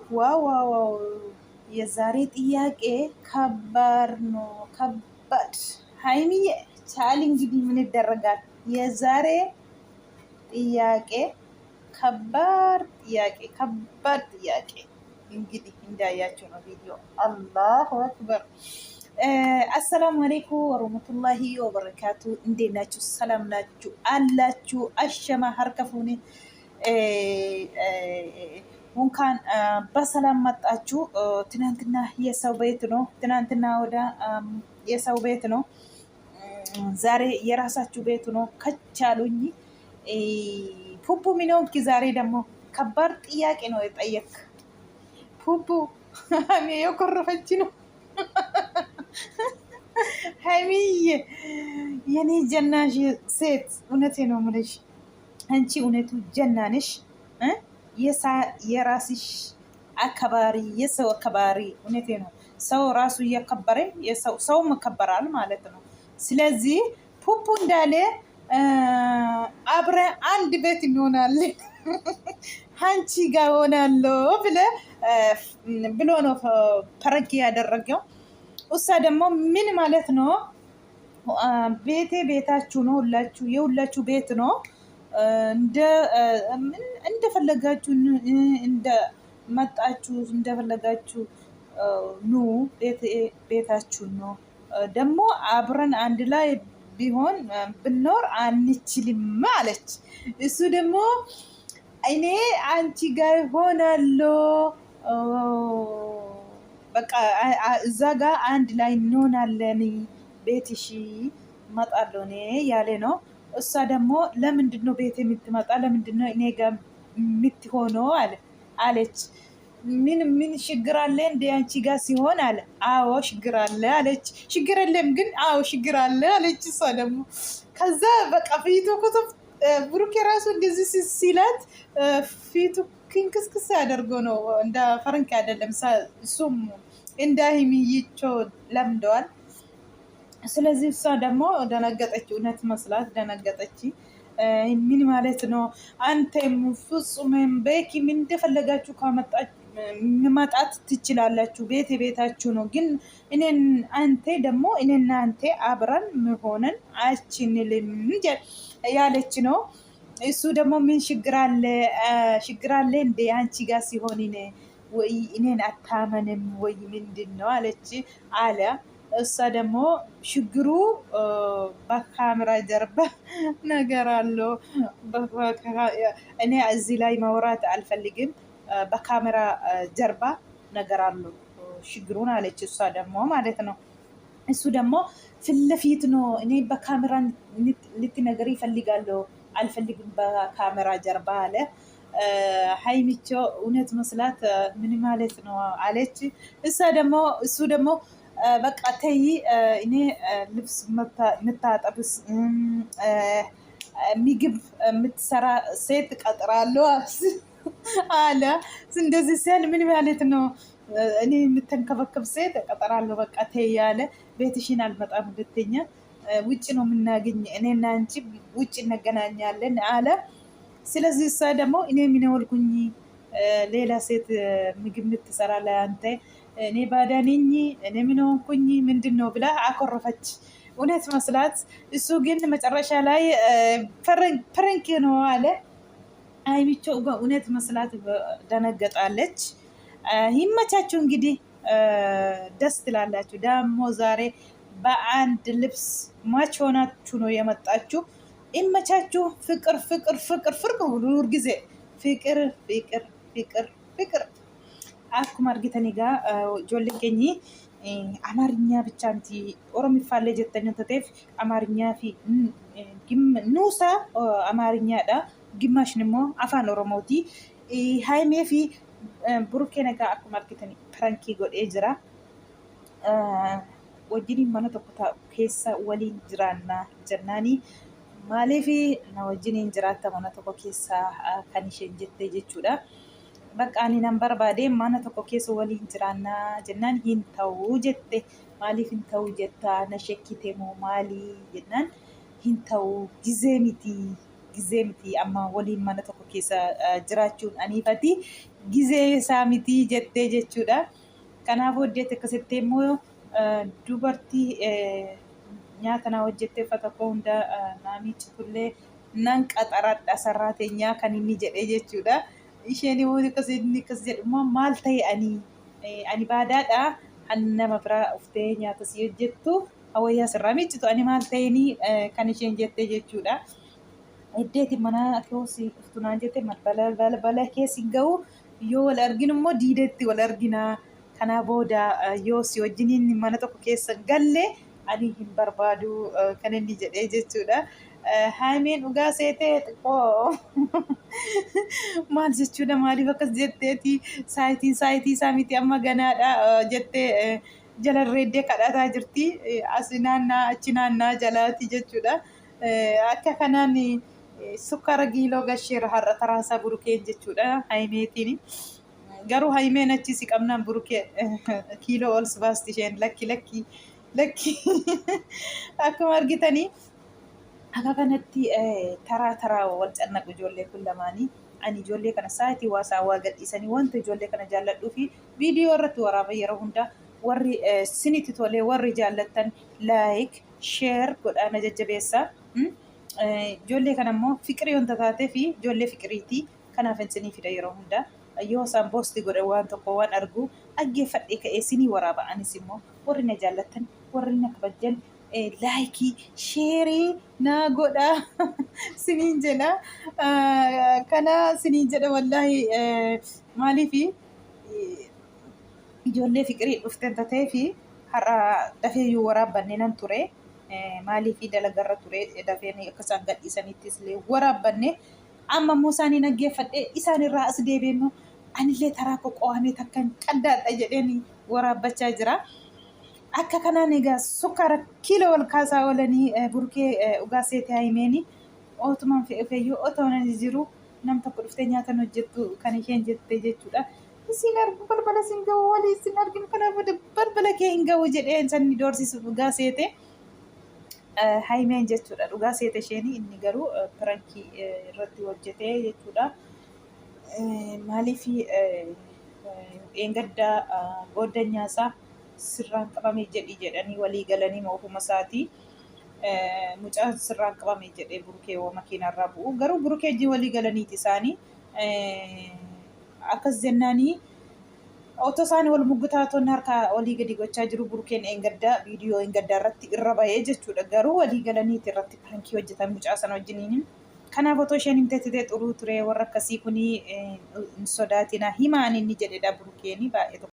ዋው ዋው ዋው! የዛሬ ጥያቄ ከባድ ነው። ከባድ ሀይሚዬ ቻል እንግዲህ ምን ይደረጋል። የዛሬ ጥያቄ ከባድ ጥያቄ እንግዲህ እንዳያችሁ ነው ቪዲዮ። አላሁ አክበር። አሰላሙ አለይኩም ወረህመቱላሂ ወበረካቱ። እንዴት ናችሁ? ሰላም ናችሁ አላችሁ? አሸማ ሀርከፉኒ እንኳን በሰላም መጣችሁ። ትናንትና የሰው ቤት ነው፣ ትናንትና ወደ የሰው ቤት ነው፣ ዛሬ የራሳችሁ ቤት ነው። ከቻሉኝ ፑፑ ሚኖንኪ ዛሬ ደግሞ ከባድ ጥያቄ ነው የጠየቅ ፑፑ የኮረፈች ነው። ሀይሚዬ የኔ ጀናሽ ሴት እውነቴ ነው የምልሽ፣ አንቺ እውነቱ ጀና ነሽ። የራስሽ አከባሪ፣ የሰው አከባሪ። እውነቴ ነው። ሰው ራሱ እያከበረ ሰው መከበራል ማለት ነው። ስለዚህ ፑፑ እንዳለ አብረ አንድ ቤት እንሆናለን አንቺ ጋር ሆናለሁ ብሎ ነው ፈረንክ ያደረገው። እሷ ደግሞ ምን ማለት ነው? ቤቴ ቤታችሁ ነው፣ ሁላችሁ የሁላችሁ ቤት ነው። እንደፈለጋችሁ እንደመጣችሁ እንደፈለጋችሁ ኑ፣ ቤታችሁ ነው። ደግሞ አብረን አንድ ላይ ቢሆን ብኖር አንችልም አለች። እሱ ደግሞ እኔ አንቺ ጋር ሆናለሁ፣ በቃ እዛ ጋር አንድ ላይ እንሆናለን፣ ቤትሽ እመጣለሁ እኔ ያለ ነው። እሷ ደግሞ ለምንድን ነው ቤት የምትመጣ? ለምንድን ነው እኔ ጋር የምትሆነው አለች። ምን ችግር አለ እንደ አንቺ ጋር ሲሆን አለ። አዎ ችግር አለ አለች። ችግር የለም ግን አዎ ችግር አለ አለች። እሷ ደግሞ ከዛ በቃ ፊቱ ኩቱብ ብሩክ የራሱ እንደዚህ ሲላት ፊቱ ክንክስክስ ያደርጎ ነው። እንደ ፈረንክ አይደለም። እሱም እንደ ሂሚይቸው ለምደዋል። ስለዚህ እሷ ደግሞ ደነገጠች። እውነት መስላት ደነገጠች። ምን ማለት ነው? አንተም ፍጹምም በኪም እንደፈለጋችሁ መጣት ትችላላችሁ። ቤት ቤታችሁ ነው። ግን አንተ ደግሞ እኔና አንተ አብረን መሆንን አችንልም ያለች ነው። እሱ ደግሞ ምን ችግር አለ እንደ አንቺ ጋር ሲሆን ወይ እኔን አታመንም ወይ ምንድን ነው አለች አለ። እሷ ደግሞ ችግሩ በካሜራ ጀርባ ነገር አለው። እኔ እዚህ ላይ ማውራት አልፈልግም። በካሜራ ጀርባ ነገር አለው ችግሩን አለች። እሷ ደግሞ ማለት ነው። እሱ ደግሞ ፊት ለፊት ነው። እኔ በካሜራ ልትነገር ይፈልጋለሁ፣ አልፈልግም በካሜራ ጀርባ አለ። ሀይሚቾ እውነት መስላት ምን ማለት ነው አለች። እሱ ደግሞ በቃ ተይ፣ እኔ ልብስ የምታጠብስ ምግብ የምትሰራ ሴት ቀጥራለሁ አለ። እንደዚህ ሲል ምን ማለት ነው? እኔ የምተንከባከብ ሴት ቀጠራለሁ በቃ ተይ ያለ። ቤትሽን አልመጣም፣ ሁለተኛ ውጭ ነው የምናገኝ፣ እኔና አንቺ ውጭ እንገናኛለን አለ። ስለዚህ እሷ ደግሞ እኔ የሚነወልኩኝ ሌላ ሴት ምግብ የምትሰራ ለአንተ እኔ ባዳ ነኝ፣ እኔ ምን ሆንኩኝ ምንድን ነው ብላ አኮረፈች። እውነት መስላት። እሱ ግን መጨረሻ ላይ ፕራንክ ነው አለ። ሀይሚቾ እውነት መስላት ደነገጣለች። ይመቻችሁ እንግዲህ፣ ደስ ትላላችሁ። ደግሞ ዛሬ በአንድ ልብስ ማች ሆናችሁ ነው የመጣችሁ። ይመቻችሁ። ፍቅር ፍቅር ፍቅር ፍቅር ሁሉ ጊዜ ፍቅር ፍቅር ፍቅር ፍቅር አኩማ አርጊተኒ ጋ ጆልገኝ አማርኛ ብቻንቲ ኦሮሚፋለ ጀተኝ ተቴፍ አማርኛ ፊ ኑሳ አማርኛ ዳ ግማሽ ንሞ አፋን ኦሮሞቲ ሃይሜ ፊ ብሩኬ ነጋ አኩማ አርጊተኒ ፕራንኪ ጎዴ ጅራ ወጅኒ መነ ተኩታ ኬሳ ወሊን ጅራና ጀናኒ ማሌፊ ና ወጅኒ ጅራታ መነ ተኮ ኬሳ ከኒሽን ጀቴ ጀቹዳ በቃ እኔ ነምበር ባዴ ማነ ተኮ ኬስ ወሊን ጅራና ጀናን ሂንተው ጀቴ ማሊፍ ሂንተው ጀታ ነሸኪቴ ሞ ማሊ ጀናን ሂንተው gizee miti amma waliin mana tokko keessa jiraachuun aniifati gizee isaa miti jettee jechuudha. Kanaaf hojjette akkasitti immoo dubartii nyaata na hojjette uffata koo hunda naamichi tullee nan qaxaradha sarraateenyaa kan inni jedhee jechuudha. Isheen immoo akkas jedhu immoo maal ta'e ani baadaadha nama biraa uftee nyaata si hojjettu hawayyaa sirraa miiccitu ani maal ta'eni kan isheen jettee jechuudha. Eddeeti mana keessa uftunaan jette bala keessi ga'u yoo wal arginu immoo diideetti wal argina. Kana booda yoo si wajjiniin mana tokko keessa galle ani hin barbaadu kan inni jedhee jechuudha. Haimeen dhugaa seetee xiqqoo maal jechuudha maaliif akkas jetteeti saayitii isaa miti amma ganaadha jettee jalarreeddee kadhataa jirti. As naannaa achi naannaa jalaati jechuudha. Akka kanaan sukkaara kiiloo gasheera har'a taraasaa burukeen jechuudha haimeetiin. Garuu haimeen achi si qabnaan burukee kiiloo ol baasti isheen lakki akkuma argitanii akka kanatti taraa wal cannaqu ijoollee kun lamaanii. Ani ijoollee kana saayitii waa gadhiisanii wanta ijoollee kana jaalladhuu fi viidiyoo irratti waraaba yeroo hunda warri siniti tolee warri jaallattan laayik sheer godhaan jajjabeessaa. Ijoollee kana immoo fiqirii wanta taatee fi ijoollee fiqiriitii kanaaf isinii fida yeroo hunda. Yoo isaan boosti godhe waan tokko waan argu dhaggeeffadhee ka'ee sinii waraaba. Anis immoo warri na jaallattan warri na kabajan laayikii sheerii naa godha siniin jedha. Kana siniin jedha wallaahi maaliifi ijoollee fiqirii dhufteen tatee fi har'a dafeeyyuu waraabbanne nan ture. Maaliifi dalagarra ture dafeen akka isaan gadhiisanittis illee waraabbanne. Amma immoo isaanii dhaggeeffadhee isaanirraa as deebi'emmoo anillee taraa qoqqo'amee takkan qaddaadha jedheen waraabbachaa jira. Akka kanaan egaa sukkaara kiiloo wal kaasaa oolanii burukee dhugaa seetee haimeeni otumaan fe'eeyyuu otoo nan jiru nam tokko dhuftee nyaata hojjettu kan isheen jettee jechuudha. Isin argu balbala isin ga'u walii isin arginu kanaaf balbala kee hin ga'u jedheen sanni doorsisu dhugaa seetee. Haimeen jechuudha dhugaa seete isheenii inni garuu pirankii irratti hojjetee jechuudha. Maaliifi eengaddaa gooddanyaasaa sirraan qabame jedhanii walii galanii moofuma isaatii mucaan sirraan qabame jedhee burukee makiinarraa bu'u garuu burukee wajjin walii galaniiti isaanii akkas jennaanii. Otoo isaanii wal muggutaatonni harka walii gadi gochaa jiru burukeen eengaddaa viidiyoo eengaddaa irratti irra bahee jechuudha. Garuu walii galaniiti irratti pirankii hojjetan mucaa sana wajjiniin. Kanaaf otoo isheen himteettee xuruu ture warra akkasii kunii hin sodaatina himaan inni jedhedha burukeeni baay'ee